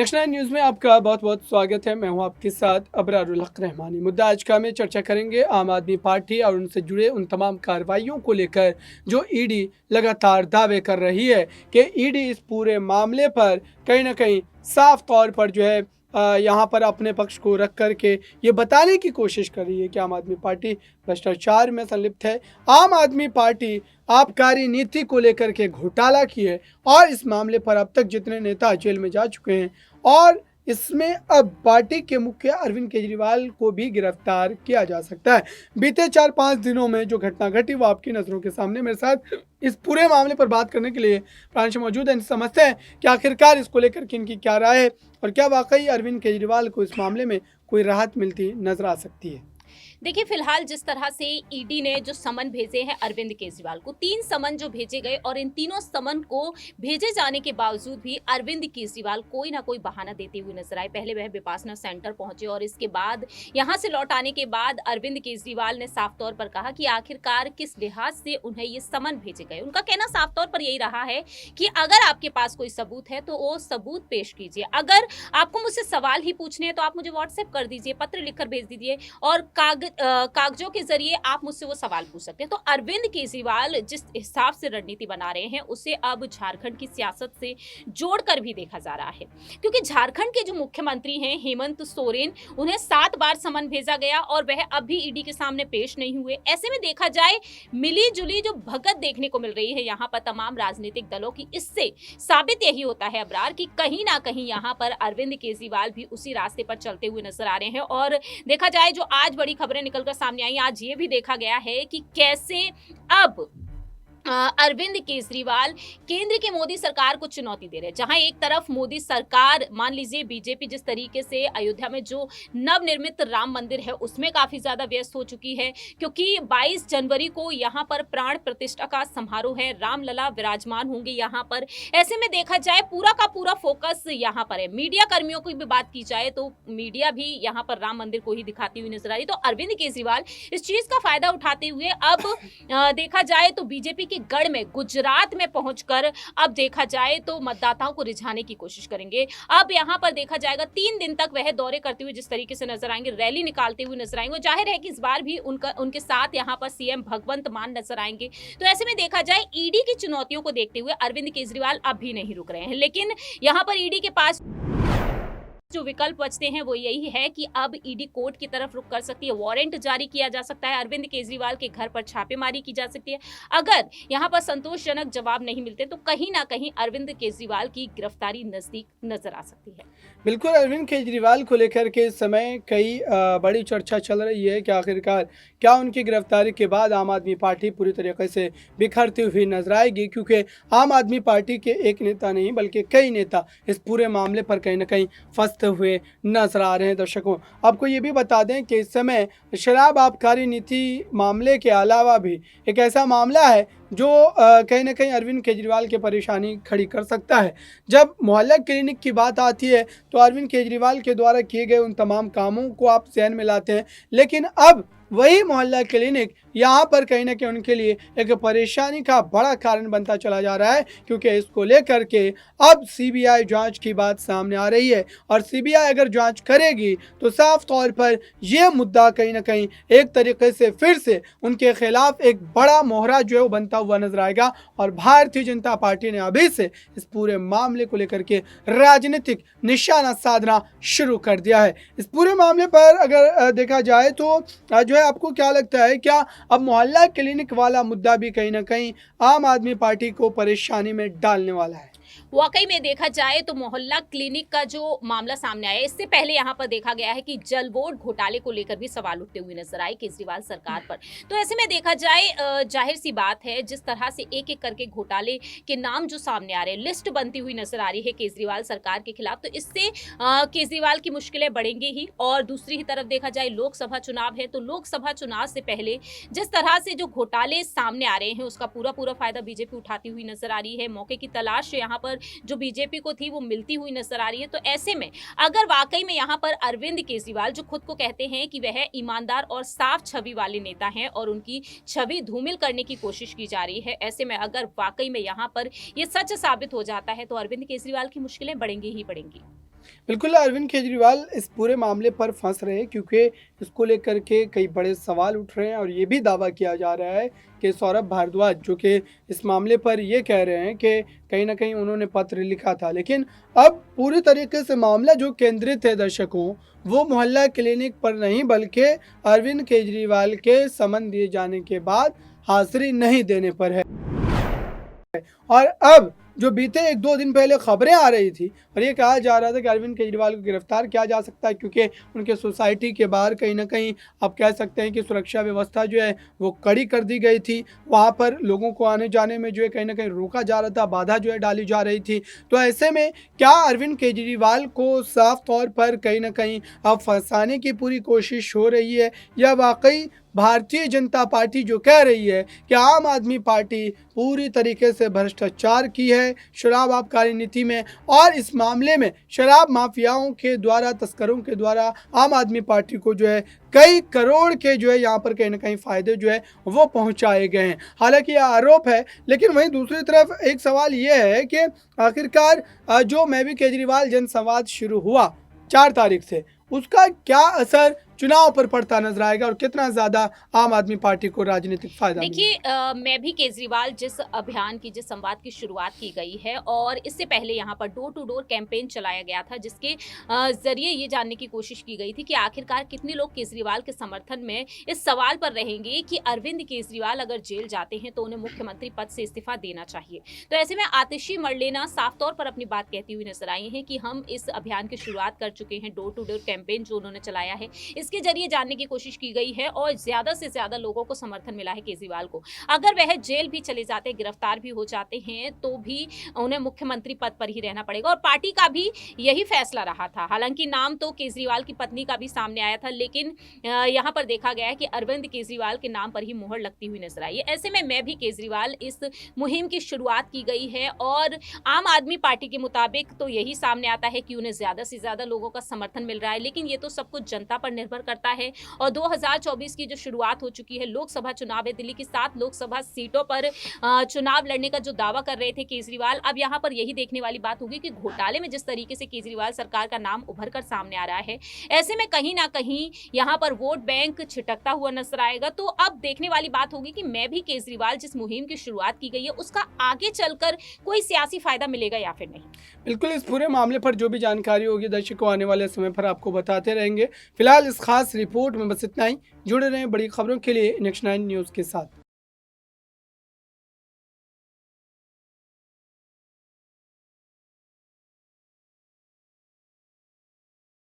Next nine news में आपका बहुत बहुत स्वागत है। मैं हूं आपके साथ अबरारुल हक रहमानी। मुद्दा आज का में चर्चा करेंगे आम आदमी पार्टी और उनसे जुड़े उन तमाम कार्रवाइयों को लेकर जो ईडी लगातार दावे कर रही है कि ईडी इस पूरे मामले पर कहीं ना कहीं साफ तौर पर जो है यहाँ पर अपने पक्ष को रख कर के ये बताने की कोशिश कर रही है कि आम आदमी पार्टी भ्रष्टाचार में संलिप्त है। आम आदमी पार्टी आबकारी नीति को लेकर के घोटाला की है और इस मामले पर अब तक जितने नेता जेल में जा चुके हैं और इसमें अब पार्टी के मुखिया अरविंद केजरीवाल को भी गिरफ्तार किया जा सकता है। बीते 4-5 दिनों में जो घटना घटी वो आपकी नज़रों के सामने। मेरे साथ इस पूरे मामले पर बात करने के लिए प्रांश मौजूद हैं। समझते हैं कि आखिरकार इसको लेकर के इनकी क्या राय है और क्या वाकई अरविंद केजरीवाल को इस मामले में कोई राहत मिलती नजर आ सकती है। देखिए, फिलहाल जिस तरह से ईडी ने जो समन भेजे हैं अरविंद केजरीवाल को, 3 समन जो भेजे गए और इन तीनों समन को भेजे जाने के बावजूद भी अरविंद केजरीवाल कोई ना कोई बहाना देते हुए नजर आए। पहले वह विपासना सेंटर पहुंचे और इसके बाद यहां से लौट आने के बाद अरविंद केजरीवाल ने साफ तौर पर कहा कि आखिरकार किस लिहाज से उन्हें ये समन भेजे गए। उनका कहना साफ तौर पर यही रहा है कि अगर आपके पास कोई सबूत है तो वो सबूत पेश कीजिए। अगर आपको मुझसे सवाल ही पूछने हैं तो आप मुझे व्हाट्सएप कर दीजिए, पत्र लिखकर भेज दीजिए और कागजों के जरिए आप मुझसे वो सवाल पूछ सकते हैं। तो अरविंद केजरीवाल जिस हिसाब से रणनीति बना रहे हैं उसे अब झारखंड की सियासत से जोड़कर भी देखा जा रहा है, क्योंकि झारखंड के जो मुख्यमंत्री हैं हेमंत सोरेन, उन्हें 7 बार समन भेजा गया और वह अब भी ईडी के सामने पेश नहीं हुए। ऐसे में देखा जाए मिली जुली जो भगत देखने को मिल रही है यहाँ पर तमाम राजनीतिक दलों की, इससे साबित यही होता है अबरार कि कहीं ना कहीं यहाँ पर अरविंद केजरीवाल भी उसी रास्ते पर चलते हुए नजर आ रहे हैं। और देखा जाए जो आज बड़ी खबरें निकलकर सामने आई, आज ये भी देखा गया है कि कैसे अब अरविंद केजरीवाल केंद्र की मोदी सरकार को चुनौती दे रहे हैं। जहां एक तरफ मोदी सरकार, मान लीजिए बीजेपी जिस तरीके से अयोध्या में जो नवनिर्मित राम मंदिर है उसमें काफी ज्यादा व्यस्त हो चुकी है, क्योंकि 22 जनवरी को यहां पर प्राण प्रतिष्ठा का समारोह है, रामलला विराजमान होंगे यहां पर। ऐसे में देखा जाए पूरा का पूरा फोकस यहां पर है। मीडिया कर्मियों की भी बात की जाए तो मीडिया भी यहां पर राम मंदिर को ही दिखाती हुई नजर आ रही। तो अरविंद केजरीवाल इस चीज का फायदा उठाते हुए अब देखा जाए तो बीजेपी के गढ़ में गुजरात में पहुंचकर अब देखा जाए तो मतदाताओं को रिझाने की कोशिश करेंगे। अब यहां पर देखा जाएगा 3 दिन तक वह दौरे करते हुए जिस तरीके से नजर आएंगे, रैली निकालते हुए नजर आएंगे। जाहिर है कि इस बार भी उनके साथ यहां पर सीएम भगवंत मान नजर आएंगे। तो ऐसे में देखा जाए ईडी की चुनौतियों को देखते हुए अरविंद केजरीवाल अब भी नहीं रुक रहे हैं, लेकिन यहां पर ईडी के पास जो विकल्प बचते हैं वो यही है कि अब ईडी कोर्ट की तरफ रुख कर सकती है, वारंट जारी किया जा सकता है, अरविंद केजरीवाल के घर पर छापेमारी की जा सकती है। अगर यहां पर संतोषजनक जवाब नहीं मिलते तो कहीं ना कहीं अरविंद केजरीवाल की गिरफ्तारी नजदीक नजर आ सकती है। बिल्कुल, अरविंद केजरीवाल को लेकर के इस समय कई बड़ी चर्चा चल रही है कि आखिरकार क्या उनकी गिरफ्तारी के बाद आम आदमी पार्टी पूरी तरीके से बिखरती हुई नजर आएगी, क्योंकि आम आदमी पार्टी के एक नेता नहीं बल्कि कई नेता इस पूरे मामले पर कहीं ना कहीं फंसते हुए नजर आ रहे हैं। दर्शकों, आपको ये भी बता दें कि इस समय शराब आबकारी नीति मामले के अलावा भी एक ऐसा मामला है जो कहीं ना कहीं अरविंद केजरीवाल की परेशानी खड़ी कर सकता है। जब मोहल्ला क्लिनिक की बात आती है तो अरविंद केजरीवाल के द्वारा किए गए उन तमाम कामों को आप ध्यान में लाते हैं, लेकिन अब वही मोहल्ला क्लिनिक यहाँ पर कहीं ना कहीं उनके लिए एक परेशानी का बड़ा कारण बनता चला जा रहा है, क्योंकि इसको लेकर के अब सीबीआई जांच की बात सामने आ रही है और सीबीआई अगर जांच करेगी तो साफ तौर पर यह मुद्दा कहीं ना कहीं एक तरीके से फिर से उनके खिलाफ एक बड़ा मोहरा जो है वो बनता हुआ नजर आएगा। और भारतीय जनता पार्टी ने अभी से इस पूरे मामले को लेकर के राजनीतिक निशाना साधना शुरू कर दिया है। इस पूरे मामले पर अगर देखा जाए तो जो है आपको क्या लगता है, क्या अब मोहल्ला क्लिनिक वाला मुद्दा भी कहीं ना कहीं आम आदमी पार्टी को परेशानी में डालने वाला है? वाकई में देखा जाए तो मोहल्ला क्लिनिक का जो मामला सामने आया, इससे पहले यहाँ पर देखा गया है कि जल बोर्ड घोटाले को लेकर भी सवाल उठते हुए नजर आए केजरीवाल सरकार पर। तो ऐसे में देखा जाए जाहिर सी बात है, जिस तरह से एक एक करके घोटाले के नाम जो सामने आ रहे हैं, लिस्ट बनती हुई नजर आ रही है केजरीवाल सरकार के खिलाफ, तो इससे केजरीवाल की मुश्किलें बढ़ेंगी ही। और दूसरी ही तरफ देखा जाए लोकसभा चुनाव है, तो लोकसभा चुनाव से पहले जिस तरह से जो घोटाले सामने आ रहे हैं उसका पूरा फायदा बीजेपी उठाती हुई नजर आ रही है। मौके की तलाश यहाँ पर जो बीजेपी को थी वो मिलती हुई नजर आ रही है। तो ऐसे में अगर वाकई में यहाँ पर अरविंद केजरीवाल, जो खुद को कहते हैं कि वह ईमानदार और साफ छवि वाले नेता हैं और उनकी छवि धूमिल करने की कोशिश की जा रही है, ऐसे में अगर वाकई में यहाँ पर ये सच साबित हो जाता है तो अरविंद केजरीवाल की मुश्किलें बढ़ेंगी ही बढ़ेंगी। बिल्कुल, अरविंद केजरीवाल इस पूरे मामले पर फंस रहे हैं क्योंकि इसको लेकर के कई बड़े सवाल उठ रहे हैं और ये भी दावा किया जा रहा है कि सौरभ भारद्वाज जो कि इस मामले पर ये कह रहे हैं कि कहीं न कहीं उन्होंने पत्र लिखा था। लेकिन अब पूरी तरीके से मामला जो केंद्रित है दर्शकों, वो मोहल्ला क्लिनिक पर नहीं बल्कि अरविंद केजरीवाल के समन दिए जाने के बाद हाज़िरी नहीं देने पर है। और अब जो बीते 1-2 दिन पहले खबरें आ रही थी और ये कहा जा रहा था कि अरविंद केजरीवाल को गिरफ्तार किया जा सकता है क्योंकि उनके सोसाइटी के बाहर कहीं न कहीं आप कह सकते हैं कि सुरक्षा व्यवस्था जो है वो कड़ी कर दी गई थी। वहाँ पर लोगों को आने जाने में जो है कहीं न कहीं रोका जा रहा था, बाधा जो है डाली जा रही थी। तो ऐसे में क्या अरविंद केजरीवाल को साफ तौर पर कहीं न कहीं अब फंसाने की पूरी कोशिश हो रही है या वाक़ई भारतीय जनता पार्टी जो कह रही है कि आम आदमी पार्टी पूरी तरीके से भ्रष्टाचार की है शराब आबकारी नीति में और इस मामले में शराब माफियाओं के द्वारा, तस्करों के द्वारा आम आदमी पार्टी को जो है कई करोड़ के जो है यहाँ पर कहीं ना कहीं फ़ायदे जो है वो पहुँचाए गए हैं। हालांकि यह आरोप है, लेकिन वहीं दूसरी तरफ एक सवाल ये है कि आखिरकार जो मैं भी केजरीवाल जनसंवाद शुरू हुआ 4 तारीख से, उसका क्या असर चुनाव पर पड़ता नजर आएगा और कितना ज़्यादा आम आदमी पार्टी को राजनीतिक फायदा देखिए मैं भी केजरीवाल जिस अभियान की, जिस संवाद की शुरुआत की गई है और इससे पहले यहाँ पर डोर टू डोर कैंपेन चलाया गया था जिसके जरिए ये जानने की कोशिश की गई थी कि आखिरकार कितने लोग केजरीवाल के समर्थन में इस सवाल पर रहेंगे कि अरविंद केजरीवाल अगर जेल जाते हैं तो उन्हें मुख्यमंत्री पद से इस्तीफा देना चाहिए। तो ऐसे में आतिशी मरलेना साफ तौर पर अपनी बात कहती हुई नजर आई हैं कि हम इस अभियान की शुरुआत कर चुके हैं, डोर टू डोर कैंपेन जो उन्होंने चलाया है इसके जरिए जानने की कोशिश की गई है और ज्यादा से ज्यादा लोगों को समर्थन मिला है केजरीवाल को। अगर वह जेल भी चले जाते, गिरफ्तार भी हो जाते हैं तो भी उन्हें मुख्यमंत्री पद पर ही रहना पड़ेगा और पार्टी का भी यही फैसला रहा था। हालांकि नाम तो केजरीवाल की पत्नी का भी सामने आया था, लेकिन यहां पर देखा गया है कि अरविंद केजरीवाल के नाम पर ही मुहर लगती हुई नजर आई है। ऐसे में मैं भी केजरीवाल इस मुहिम की शुरुआत की गई है और आम आदमी पार्टी के मुताबिक तो यही सामने आता है कि उन्हें ज्यादा से ज्यादा लोगों का समर्थन मिल रहा है, लेकिन ये तो सब कुछ जनता पर निर्भर करता है। और 2024 की जो शुरुआत हो चुकी है, लोकसभा चुनाव है, दिल्ली की 7 लोकसभा सीटों पर चुनाव लड़ने का जो दावा कर रहे थे केजरीवाल, अब यहाँ पर यही देखने वाली बात होगी कि घोटाले में जिस तरीके से केजरीवाल सरकार का नाम उभर कर सामने आ रहा है, ऐसे में कहीं ना कहीं यहाँ पर वोट बैंक छिटकता हुआ नजर आएगा। तो अब देखने वाली बात होगी कि मैं भी केजरीवाल जिस मुहिम की शुरुआत की गई है उसका आगे चलकर कोई सियासी फायदा मिलेगा या फिर नहीं। बिल्कुल, इस पूरे मामले पर जो भी जानकारी होगी दर्शकों आने वाले समय पर आपको बताते रहेंगे। फिलहाल इस खास रिपोर्ट में बस इतना ही। जुड़े रहें बड़ी खबरों के लिए नेक्स्ट 9 न्यूज़ के साथ।